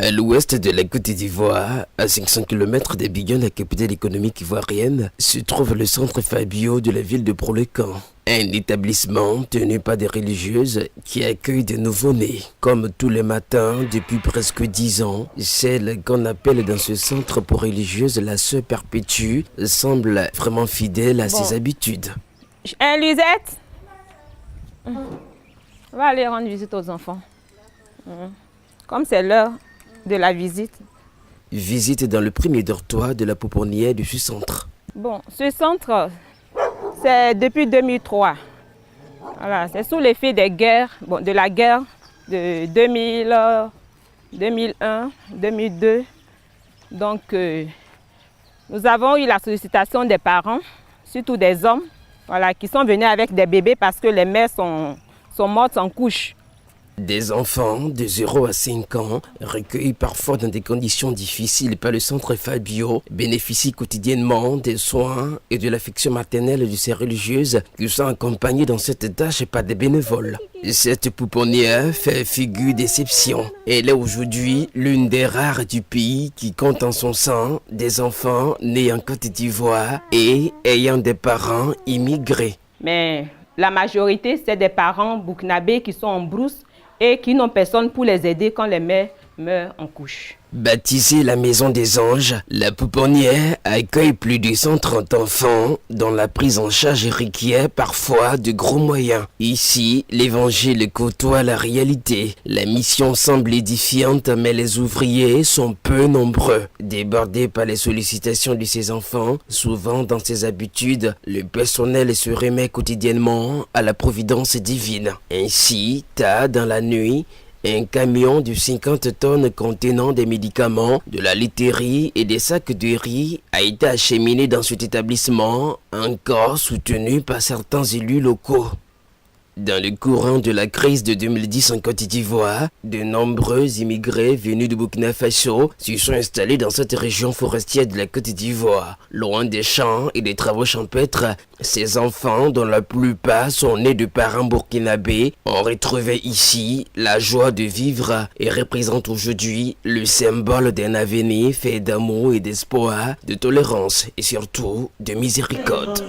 À l'ouest de la Côte d'Ivoire, à 500 km d'Abidjan, la capitale économique ivoirienne, se trouve le centre Fabio de la ville de Brolecan. Un établissement tenu par des religieuses qui accueillent des nouveau-nés. Comme tous les matins, depuis presque 10 ans, celle qu'on appelle dans ce centre pour religieuses la sœur Perpétue semble vraiment fidèle à ses habitudes. Lisette, on va aller rendre visite aux enfants. Comme c'est l'heure de la visite. Visite dans le premier dortoir de la pouponnière de ce centre. Bon, ce centre, c'est depuis 2003. Voilà, c'est sous l'effet des guerres, de la guerre de 2001, 2002. Donc, nous avons eu la sollicitation des parents, surtout des hommes, voilà, qui sont venus avec des bébés parce que les mères sont mortes en couche. Des enfants de 0 à 5 ans, recueillis parfois dans des conditions difficiles par le centre Fabio, bénéficient quotidiennement des soins et de l'affection maternelle de ces religieuses qui sont accompagnées dans cette tâche par des bénévoles. Cette pouponnière fait figure d'exception. Elle est aujourd'hui l'une des rares du pays qui compte en son sein des enfants nés en Côte d'Ivoire et ayant des parents immigrés. Mais la majorité, c'est des parents burkinabés qui sont en brousse et qui n'ont personne pour les aider quand les mères meurent en couche. Baptisée la Maison des Anges, la pouponnière accueille plus de 130 enfants dont la prise en charge requiert parfois de gros moyens. Ici, l'évangile côtoie la réalité. La mission semble édifiante mais les ouvriers sont peu nombreux. Débordés par les sollicitations de ces enfants, souvent dans ses habitudes, le personnel se remet quotidiennement à la providence divine. Ainsi, tard dans la nuit, un camion de 50 tonnes contenant des médicaments, de la laiterie et des sacs de riz a été acheminé dans cet établissement, encore soutenu par certains élus locaux. Dans le courant de la crise de 2010 en Côte d'Ivoire, de nombreux immigrés venus de Burkina Faso se sont installés dans cette région forestière de la Côte d'Ivoire. Loin des champs et des travaux champêtres, ces enfants, dont la plupart sont nés de parents burkinabés, ont retrouvé ici la joie de vivre et représentent aujourd'hui le symbole d'un avenir fait d'amour et d'espoir, de tolérance et surtout de miséricorde.